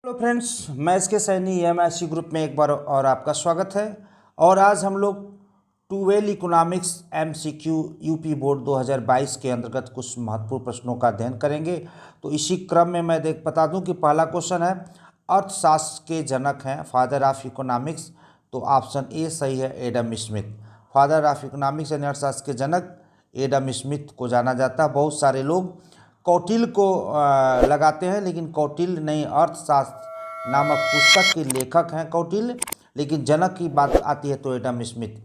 Hello friends, मैं इसके Saini MIC group में एक बार और आपका स्वागत है। और आज हम लोग 12 इकोनॉमिक्स एमसीक्यू यूपी बोर्ड 2022 के अंतर्गत कुछ महत्वपूर्ण प्रश्नों का अध्ययन करेंगे। तो इसी क्रम में मैं बता दूं कि पहला क्वेश्चन है, अर्थशास्त्र के जनक हैं फादर ऑफ इकोनॉमिक्स। तो ऑप्शन ए सही है, Adam Smith. Father of economics यानी अर्थशास्त्र के जनक एडम स्मिथ को जाना जाता है। बहुत सारे लोग कौटिल्य को लगाते हैं, लेकिन कौटिल्य नहीं, अर्थशास्त्र नामक पुस्तक के लेखक हैं कौटिल्य, लेकिन जनक की बात आती है तो एडम स्मिथ।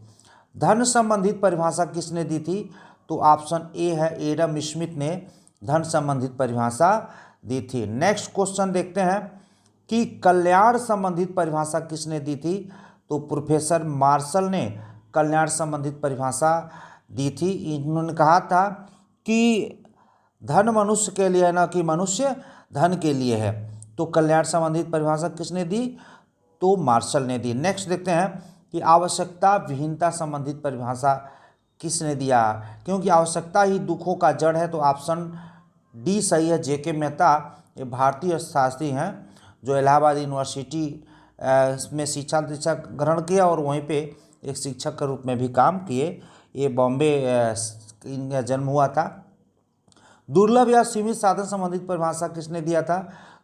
धन संबंधित परिभाषा किसने दी थी? तो ऑप्शन ए है, एडम स्मिथ ने धन संबंधित परिभाषा दी थी। नेक्स्ट क्वेश्चन देखते हैं कि कल्याण संबंधित परिभाषा किसने दी थी? तो प्रोफेसर मार्शल ने कल्याण संबंधित परिभाषा दी थी। इन्होंने कहा था कि धन मनुष्य के लिए है, ना कि मनुष्य धन के लिए है। तो कल्याण संबंधित परिभाषा किसने दी? तो मार्शल ने दी। नेक्स्ट देखते हैं कि आवश्यकता विहीनता संबंधित परिभाषा किसने दिया? क्योंकि आवश्यकता ही दुखों का जड़ है, तो ऑप्शन डी सही है, जेके मेहता। ये भारतीय अर्थशास्त्री हैं जो इलाहाबाद यूनिवर्सिटी में शिक्षा दीक्षा ग्रहण किया और वहीं पे एक शिक्षक के रूप में भी काम किए। ये बॉम्बे इनका जन्म हुआ था। दुर्लभ या सीमित साधन संबंधित परिभाषा किसने दिया था?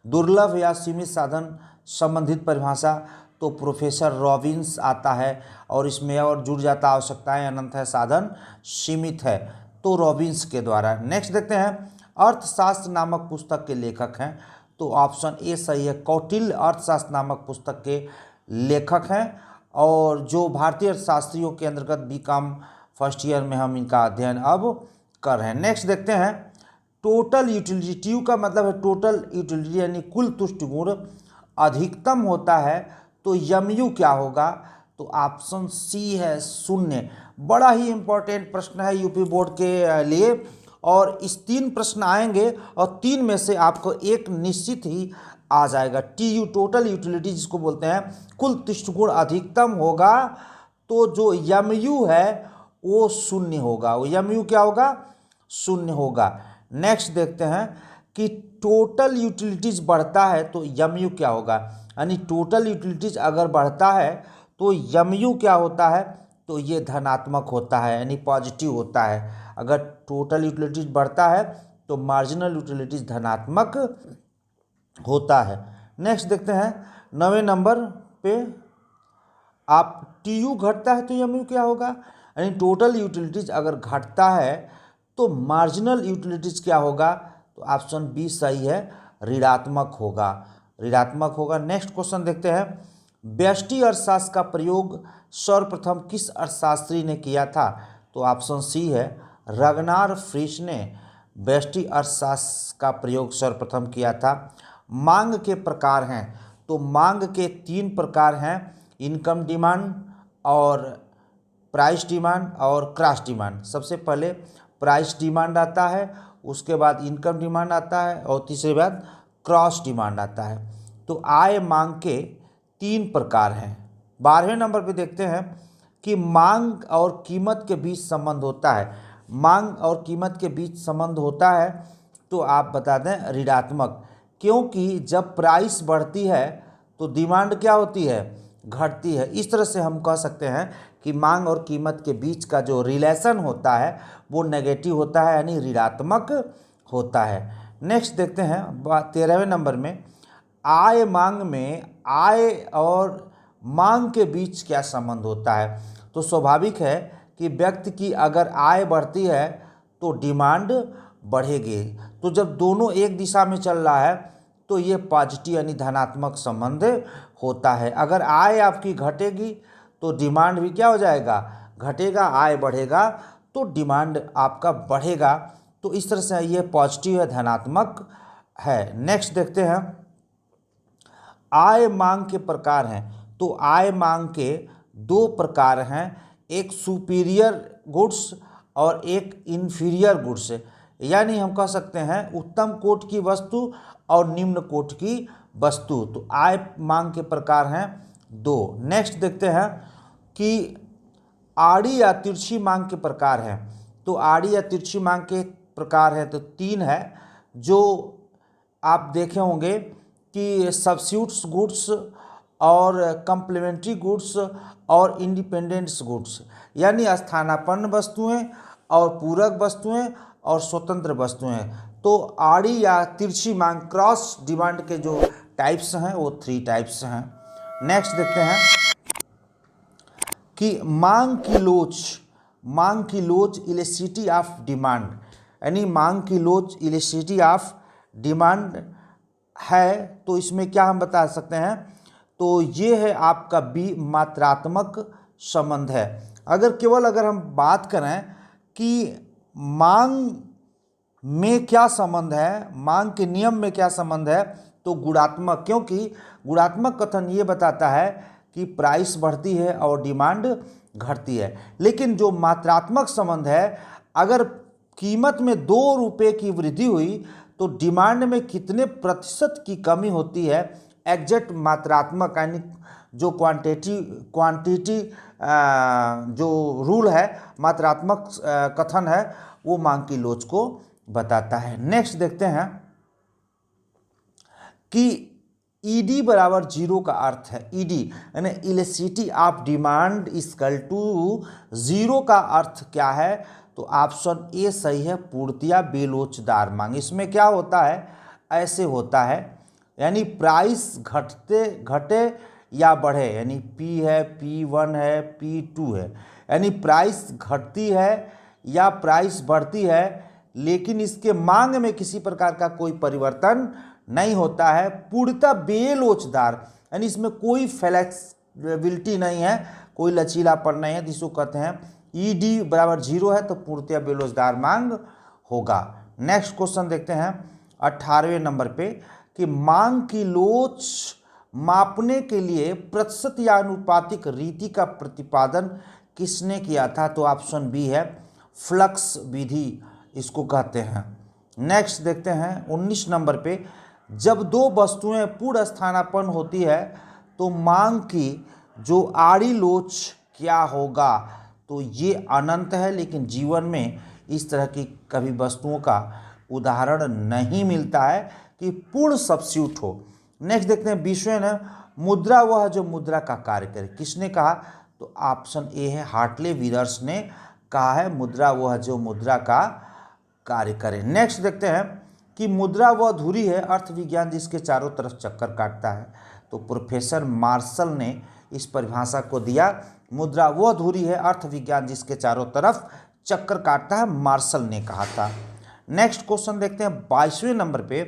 दुर्लभ या सीमित साधन संबंधित परिभाषा तो प्रोफेसर रॉबिन्स आता है, और इसमें और जुड़ जाता आवश्यकताएं अनंत है, साधन सीमित है, तो रॉबिन्स के द्वारा। नेक्स्ट देखते हैं, अर्थशास्त्र नामक पुस्तक के लेखक हैं। तो ऑप्शन ए सही है, कौटिल्य अर्थशास्त्र नामक पुस्तक के लेखक हैं, और जो भारतीय अर्थशास्त्रियों के अंतर्गत बीकॉम फर्स्ट ईयर में हम इनका अध्ययन अब कर रहे हैं। नेक्स्ट देखते हैं, टोटल यूटिलिटी, ट्यू का मतलब है टोटल यूटिलिटी यानी कुल तुष्ट गुण अधिकतम होता है, तो यमयू क्या होगा? तो ऑप्शन सी है, शून्य। बड़ा ही इंपॉर्टेंट प्रश्न है यूपी बोर्ड के लिए, और इस 3 प्रश्न आएंगे और 3 में से आपको एक निश्चित ही आ जाएगा। टीयू टोटल यूटिलिटी जिसको बोलते हैं, कुल तुष्ट गुण अधिकतम होगा, तो जो यमयू है वो शून्य होगा। वो यमयू क्या होगा? शून्य होगा। नेक्स्ट देखते हैं कि टोटल यूटिलिटीज बढ़ता है तो यमयू क्या होगा? यानी टोटल यूटिलिटीज अगर बढ़ता है तो यमयू क्या होता है? तो ये धनात्मक होता है, यानी पॉजिटिव होता है। अगर टोटल यूटिलिटीज बढ़ता है तो मार्जिनल यूटिलिटीज धनात्मक होता है। नेक्स्ट देखते हैं, 9वें नंबर पे आप टीयू घटता है तो यमयू क्या होगा? यानी टोटल यूटिलिटीज अगर घटता है तो मार्जिनल यूटिलिटीज क्या होगा? तो ऑप्शन बी सही है, ऋणात्मक होगा, ऋणात्मक होगा। नेक्स्ट क्वेश्चन देखते हैं, व्यष्टि अर्थशास्त्र का प्रयोग सर्वप्रथम किस अर्थशास्त्री ने किया था? तो ऑप्शन सी है, रगनार फ्रिश ने व्यष्टि अर्थशास्त्र का प्रयोग सर्वप्रथम किया था। मांग के प्रकार हैं, तो मांग के 3 प्रकार हैं, इनकम डिमांड और प्राइस डिमांड और क्रॉस डिमांड। सबसे पहले प्राइस डिमांड आता है, उसके बाद इनकम डिमांड आता है, और तीसरे बाद क्रॉस डिमांड आता है। तो आय मांग के 3 प्रकार हैं। 12वें नंबर पे देखते हैं कि मांग और कीमत के बीच संबंध होता है। मांग और कीमत के बीच संबंध होता है तो आप बता दें ऋणात्मक, क्योंकि जब प्राइस बढ़ती है तो डिमांड क्या होती है? घटती है। इस तरह से हम कह सकते हैं कि मांग और कीमत के बीच का जो रिलेशन होता है वो नेगेटिव होता है, यानी ऋणात्मक होता है। नेक्स्ट देखते हैं 13वें नंबर में, आय मांग में आय और मांग के बीच क्या संबंध होता है? तो स्वाभाविक है कि व्यक्ति की अगर आय बढ़ती है तो डिमांड बढ़ेगी। तो जब दोनों एक दिशा में चल रहा है तो ये पॉजिटिव यानी धनात्मक संबंध होता है। अगर आय आपकी घटेगी तो डिमांड भी क्या हो जाएगा? घटेगा। आय बढ़ेगा तो डिमांड आपका बढ़ेगा। तो इस तरह से ये पॉजिटिव है, धनात्मक है। नेक्स्ट देखते हैं, आय मांग के प्रकार हैं। तो आय मांग के 2 प्रकार हैं, एक सुपीरियर गुड्स और एक इन्फीरियर गुड्स, यानी हम कह सकते हैं उत्तम कोट की वस्तु और निम्न कोट की वस्तु। तो आय मांग के प्रकार हैं 2। नेक्स्ट देखते हैं कि आड़ी या तिरछी मांग के प्रकार हैं। तो आड़ी या तिरछी मांग के प्रकार है तो 3 है, जो आप देखे होंगे कि सब्स्टिट्यूट्स गुड्स और कम्प्लीमेंट्री गुड्स और इंडिपेंडेंट्स गुड्स, यानी स्थानापन्न वस्तुएं और पूरक वस्तुएं और स्वतंत्र वस्तुएं। तो आड़ी या तिरछी मांग, क्रॉस डिमांड के जो टाइप्स हैं वो 3 टाइप्स हैं। नेक्स्ट देखते हैं कि मांग की लोच इलेसिटी ऑफ डिमांड, यानी मांग की लोच इलेसिटी ऑफ डिमांड है। तो इसमें क्या हम बता सकते हैं, तो ये है आपका बी, मात्रात्मक संबंध है। अगर हम बात करें कि मांग में क्या संबंध है, मांग के नियम में क्या संबंध है, तो गुणात्मक, क्योंकि गुणात्मक कथन ये बताता है कि प्राइस बढ़ती है और डिमांड घटती है। लेकिन जो मात्रात्मक संबंध है, अगर कीमत में 2 रुपये की वृद्धि हुई तो डिमांड में कितने प्रतिशत की कमी होती है, एग्जैक्ट मात्रात्मक, यानी जो क्वांटिटी जो रूल है, मात्रात्मक कथन है, वो मांग की लोच को बताता है। नेक्स्ट देखते हैं कि ईडी बराबर 0 का अर्थ है, ईडी यानी इलेसिटी ऑफ डिमांड इक्वल टू 0 का अर्थ क्या है, तो ऑप्शन ए सही है, पूर्तिया बेलोचदार मांग। इसमें क्या होता है, ऐसे होता है, यानी प्राइस घटे या बढ़े, यानी पी है, P1 है, P2 है, यानी प्राइस घटती है या प्राइस बढ़ती है, लेकिन इसके मांग में किसी प्रकार का कोई परिवर्तन नहीं होता है। पूर्णतः बेलोचदार, यानी इसमें कोई फ्लेक्सिबिलिटी नहीं है, कोई लचीलापन नहीं है, जिसको कहते हैं ईडी बराबर 0 है तो पूर्णतः बेलोचदार मांग होगा। नेक्स्ट क्वेश्चन देखते हैं 18वें नंबर पे कि मांग की लोच मापने के लिए प्रतिशत या अनुपातिक रीति का प्रतिपादन किसने किया था, तो ऑप्शन बी है, फ्लक्स विधि इसको कहते हैं। नेक्स्ट देखते हैं 19 नंबर पे, जब 2 वस्तुएं पूर्ण स्थानापन्न होती है तो मांग की जो आड़ी लोच क्या होगा, तो ये अनंत है, लेकिन जीवन में इस तरह की कभी वस्तुओं का उदाहरण नहीं मिलता है कि पूर्ण सब्स्टिट्यूट हो। नेक्स्ट देखते हैं 20वें ने, मुद्रा वह जो मुद्रा का कार्य करे, किसने कहा, तो ऑप्शन ए है, हार्टले विदर्स ने कहा है, मुद्रा वह जो मुद्रा का कार्य करे। नेक्स्ट देखते हैं कि मुद्रा वह धुरी है, अर्थ विज्ञान जिसके चारों तरफ चक्कर काटता है, तो प्रोफेसर मार्शल ने इस परिभाषा को दिया, मुद्रा वह धुरी है, अर्थ विज्ञान जिसके चारों तरफ चक्कर काटता है, मार्शल ने कहा था। नेक्स्ट क्वेश्चन देखते हैं 22वें नंबर पे,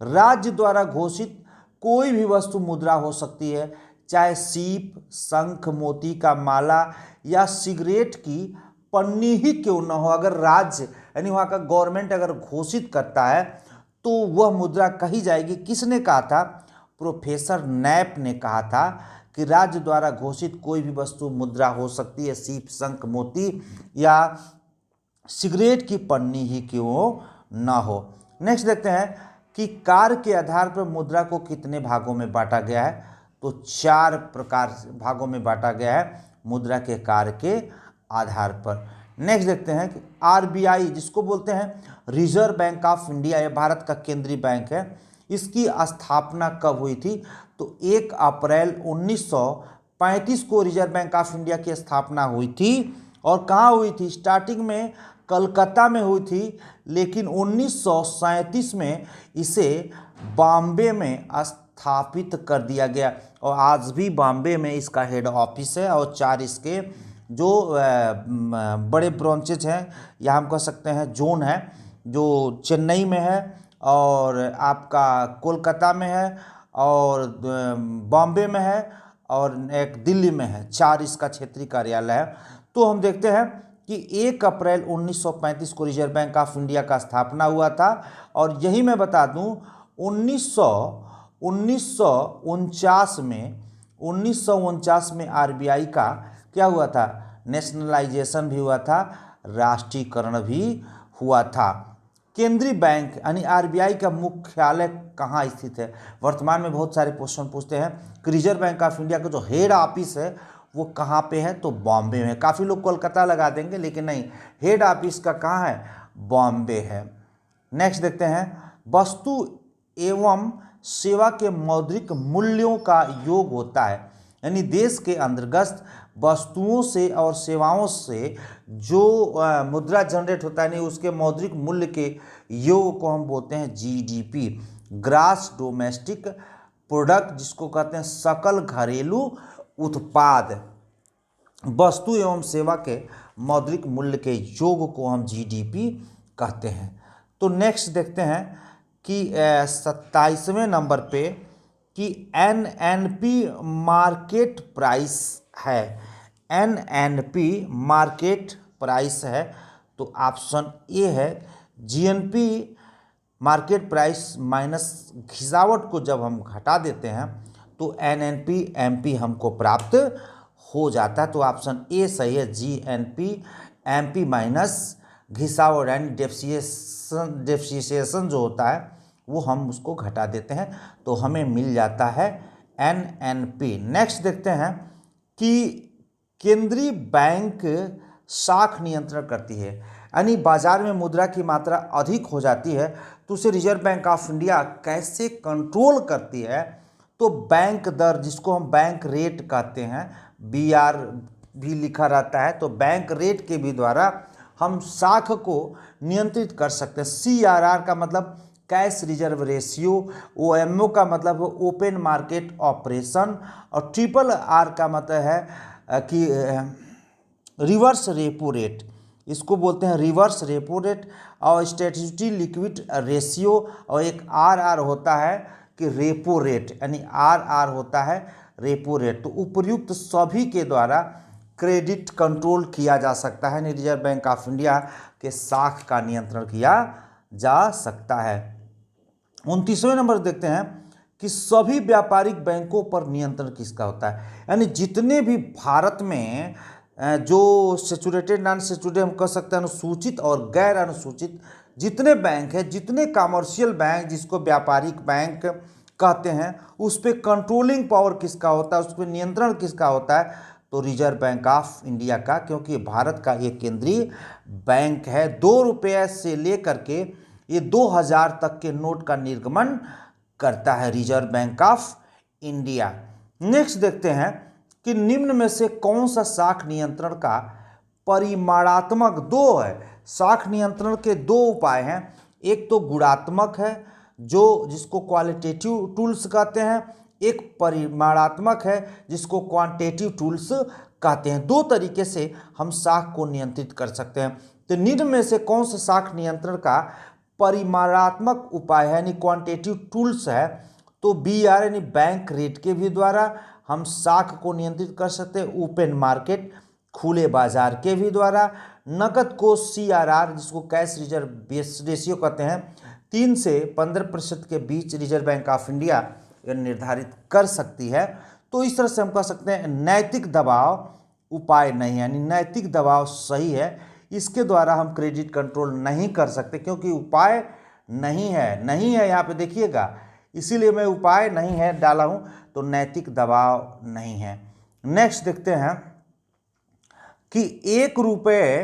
राज्य द्वारा घोषित कोई भी वस्तु मुद्रा हो सकती है, चाहे सीप, शंख, मोती का माला या सिगरेट की पन्नी ही क्यों न हो। अगर राज्य यानी वहाँ का गवर्नमेंट अगर घोषित करता है तो वह मुद्रा कही जाएगी। किसने कहा था, प्रोफेसर नैप ने कहा था कि राज्य द्वारा घोषित कोई भी वस्तु मुद्रा हो सकती है, सीप, शंख, मोती या सिगरेट की पन्नी ही क्यों न हो। नेक्स्ट देखते हैं कि कार्य के आधार पर मुद्रा को कितने भागों में बांटा गया है, तो 4 प्रकार भागों में बांटा गया है मुद्रा के कार्य के आधार पर। नेक्स्ट देखते हैं कि आरबीआई जिसको बोलते हैं रिजर्व बैंक ऑफ इंडिया, यह भारत का केंद्रीय बैंक है, इसकी स्थापना कब हुई थी, तो 1 अप्रैल 1935 को रिजर्व बैंक ऑफ इंडिया की स्थापना हुई थी। और कहाँ हुई थी, स्टार्टिंग में कलकत्ता में हुई थी, लेकिन 1937 में इसे बॉम्बे में स्थापित कर दिया गया और आज भी बॉम्बे में इसका हेड ऑफिस है। और 4 इसके जो बड़े ब्रांचेज हैं या हम कह सकते हैं जोन है, जो चेन्नई में है और आपका कोलकाता में है और बॉम्बे में है और एक दिल्ली में है। 4 इसका क्षेत्रीय कार्यालय है। तो हम देखते हैं कि 1 अप्रैल 1935 को रिजर्व बैंक ऑफ इंडिया का स्थापना हुआ था। और यही मैं बता दूं 1949 में आरबीआई का क्या हुआ था, नेशनलाइजेशन भी हुआ था, राष्ट्रीयकरण भी हुआ था। केंद्रीय बैंक यानी आरबीआई का मुख्यालय कहाँ स्थित है, वर्तमान में बहुत सारे क्वेश्चन पूछते हैं कि रिजर्व बैंक ऑफ इंडिया का जो हेड ऑफिस है वो कहाँ पे है, तो बॉम्बे में। काफ़ी लोग कोलकाता लगा देंगे, लेकिन नहीं, हेड ऑफिस का कहाँ है, बॉम्बे है। नेक्स्ट देखते हैं वस्तु एवं सेवा के मौद्रिक मूल्यों का योग होता है। यानी देश के अंतर्गत वस्तुओं से और सेवाओं से जो मुद्रा जनरेट होता है, नहीं उसके मौद्रिक मूल्य के योग को हम बोलते हैं जीडीपी, ग्रास डोमेस्टिक प्रोडक्ट, जिसको कहते हैं सकल घरेलू उत्पाद। वस्तु एवं सेवा के मौद्रिक मूल्य के योग को हम जीडीपी कहते हैं। तो नेक्स्ट देखते हैं कि 27वें नंबर पे कि एनएनपी मार्केट प्राइस है। एनएनपी मार्केट प्राइस है, तो ऑप्शन ए है। जीएनपी मार्केट प्राइस माइनस घिसावट को जब हम घटा देते हैं तो एनएनपी एमपी हमको प्राप्त हो जाता है। तो ऑप्शन ए सही है। जीएनपी एमपी माइनस घिसावट यानी डेप्रिसिएशन जो होता है वो हम उसको घटा देते हैं, तो हमें मिल जाता है एनएनपी। नेक्स्ट देखते हैं कि केंद्रीय बैंक साख नियंत्रण करती है, यानी बाजार में मुद्रा की मात्रा अधिक हो जाती है तो उसे रिजर्व बैंक ऑफ इंडिया कैसे कंट्रोल करती है। तो बैंक दर, जिसको हम बैंक रेट कहते हैं, बीआर भी लिखा रहता है, तो बैंक रेट के भी द्वारा हम साख को नियंत्रित कर सकते हैं। सीआरआर का मतलब कैश रिजर्व रेशियो, ओएमओ का मतलब ओपन मार्केट ऑपरेशन, और ट्रिपल आर का मतलब है कि रिवर्स रेपो रेट, इसको बोलते हैं रिवर्स रेपो रेट, और स्टैट्यूटरी लिक्विड रेशियो, और एक आर होता है कि रेपो रेट, यानी आर होता है रेपो रेट। तो उपर्युक्त सभी के द्वारा क्रेडिट कंट्रोल किया जा सकता है, रिजर्व बैंक ऑफ इंडिया के साख का नियंत्रण किया जा सकता है। 29वें नंबर देखते हैं कि सभी व्यापारिक बैंकों पर नियंत्रण किसका होता है। यानी जितने भी भारत में जो सेचुरेटेड नॉन सेचुरेटेड हम कह सकते हैं, अनुसूचित और गैर अनुसूचित जितने बैंक हैं, जितने कमर्शियल बैंक जिसको व्यापारिक बैंक कहते हैं, उस पर कंट्रोलिंग पावर किसका होता है, उस पर नियंत्रण किसका होता है, तो रिजर्व बैंक ऑफ इंडिया का, क्योंकि भारत का ये केंद्रीय बैंक है। 2 रुपये से लेकर के ये 2000 तक के नोट का निर्गमन करता है reserve bank of India. Next देखते हैं कि निम्न में से कौन सा साख नियंत्रण का परिमाणात्मक, 2 है, साख नियंत्रण के 2 उपाय हैं। एक तो गुणात्मक है, जो जिसको क्वालिटेटिव टूल्स कहते हैं, एक परिमाणात्मक है जिसको क्वांटिटेटिव टूल्स कहते हैं। 2 तरीके से हम साख को नियंत्रित कर सकते हैं। तो निम्न में से कौन सा साख नियंत्रण का परिमाणात्मक उपाय है, यानी क्वांटिटेटिव टूल्स है, तो बीआर यानी बैंक रेट के भी द्वारा हम साख को नियंत्रित कर सकते हैं। ओपन मार्केट खुले बाजार के भी द्वारा, नकद को सीआरआर जिसको कैश रिजर्व रेशियो कहते हैं, 3 से 15% के बीच रिजर्व बैंक ऑफ इंडिया निर्धारित कर सकती है। तो इस तरह से हम कह सकते हैं नैतिक दबाव उपाय नहीं है, यानी नैतिक दबाव सही है, इसके द्वारा हम क्रेडिट कंट्रोल नहीं कर सकते, क्योंकि उपाय नहीं है यहाँ पे देखिएगा, इसीलिए मैं उपाय नहीं है डाला हूँ, तो नैतिक दबाव नहीं है। नेक्स्ट देखते हैं कि 1 रुपये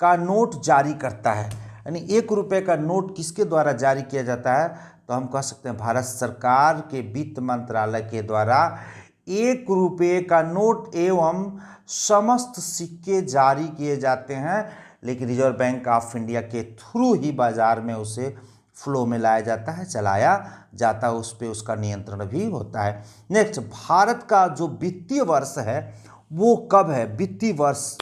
का नोट जारी करता है, यानी 1 रुपये का नोट किसके द्वारा जारी किया जाता है, तो हम कह सकते हैं भारत सरकार के वित्त मंत्रालय के द्वारा 1 रुपये का नोट एवं समस्त सिक्के जारी किए जाते हैं, लेकिन रिजर्व बैंक ऑफ इंडिया के थ्रू ही बाजार में उसे फ्लो में लाया जाता है, चलाया जाता है, उस पर उसका नियंत्रण भी होता है। नेक्स्ट, भारत का जो वित्तीय वर्ष है वो कब है, वित्तीय वर्ष,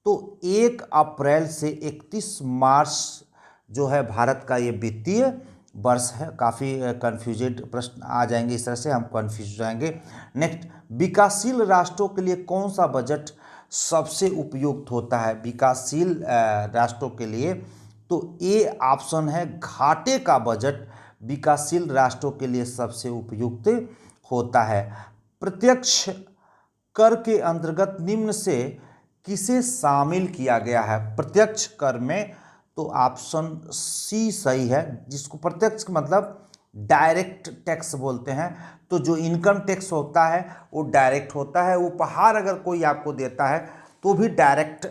तो 1 अप्रैल से 31 मार्च जो है भारत का ये वित्तीय वर्ष है। काफ़ी कन्फ्यूजेड प्रश्न आ जाएंगे, इस तरह से हम कन्फ्यूज हो जाएंगे। नेक्स्ट, विकासशील राष्ट्रों के लिए कौन सा बजट सबसे उपयुक्त होता है, विकासशील राष्ट्रों के लिए, तो ए ऑप्शन है, घाटे का बजट विकासशील राष्ट्रों के लिए सबसे उपयुक्त होता है। प्रत्यक्ष कर के अंतर्गत निम्न से किसे शामिल किया गया है, प्रत्यक्ष कर में, तो ऑप्शन सी सही है, जिसको प्रत्यक्ष मतलब डायरेक्ट टैक्स बोलते हैं। तो जो इनकम टैक्स होता है वो डायरेक्ट होता है, उपहार अगर कोई आपको देता है तो भी डायरेक्ट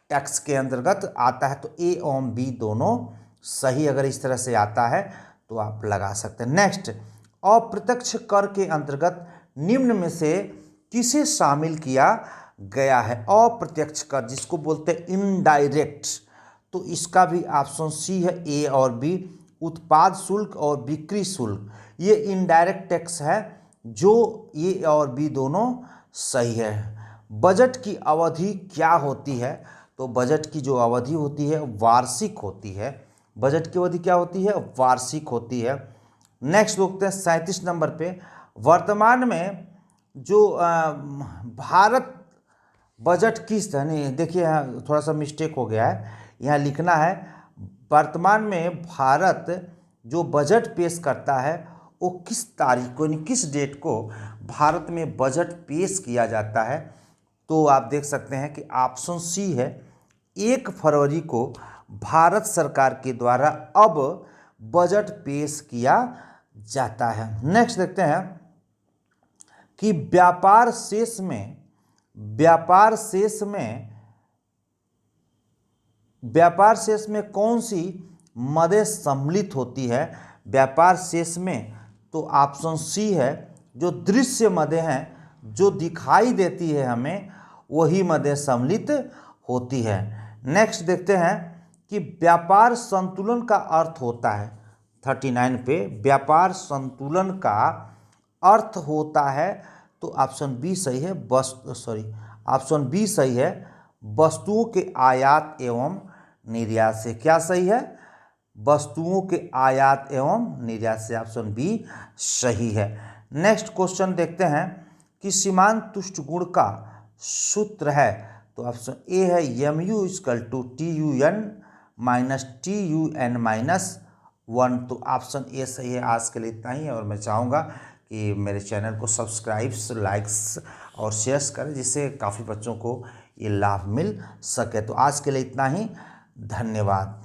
टैक्स के अंतर्गत आता है। तो ए और बी दोनों सही, अगर इस तरह से आता है तो आप लगा सकते हैं। नेक्स्ट, अप्रत्यक्ष कर के अंतर्गत निम्न में से किसे शामिल किया गया है? अप्रत्यक्ष कर जिसको बोलते हैं इनडायरेक्ट, तो इसका भी ऑप्शन सी है, ए और बी। उत्पाद शुल्क और बिक्री शुल्क ये इनडायरेक्ट टैक्स है, जो ए और बी दोनों सही है। बजट की अवधि क्या होती है? तो बजट की जो अवधि होती है वार्षिक होती है। बजट की अवधि क्या होती है? वार्षिक होती है। नेक्स्ट देखते हैं 37 नंबर पे। वर्तमान में जो भारत बजट किस नहीं, देखिए यहाँ थोड़ा सा मिस्टेक हो गया है, यहाँ लिखना है वर्तमान में भारत जो बजट पेश करता है वो किस तारीख को, यानी किस डेट को भारत में बजट पेश किया जाता है? तो आप देख सकते हैं कि ऑप्शन सी है, 1 फरवरी को भारत सरकार के द्वारा अब बजट पेश किया जाता है। नेक्स्ट देखते हैं कि व्यापार शेष में कौन सी मदें सम्मिलित होती है? व्यापार शेष में तो ऑप्शन सी है, जो दृश्य मदें हैं जो दिखाई देती है हमें वही मदें सम्मिलित होती है। नेक्स्ट देखते हैं कि व्यापार संतुलन का अर्थ होता है 39 पे, व्यापार संतुलन का अर्थ होता है, तो ऑप्शन बी सही है, ऑप्शन बी सही है, वस्तुओं के आयात एवं निर्यात से। क्या सही है? वस्तुओं के आयात एवं निर्यात से, ऑप्शन बी सही है। नेक्स्ट क्वेश्चन देखते हैं कि सीमांत तुष्ट गुण का सूत्र है, तो ऑप्शन ए है mu = TUN - TUN - 1, तो ऑप्शन ए सही है। आज के लिए इतना ही है और मैं चाहूँगा कि मेरे चैनल को सब्सक्राइब्स, लाइक्स और शेयर्स करें, जिससे काफ़ी बच्चों को ये लाभ मिल सके। तो आज के लिए इतना ही, धन्यवाद।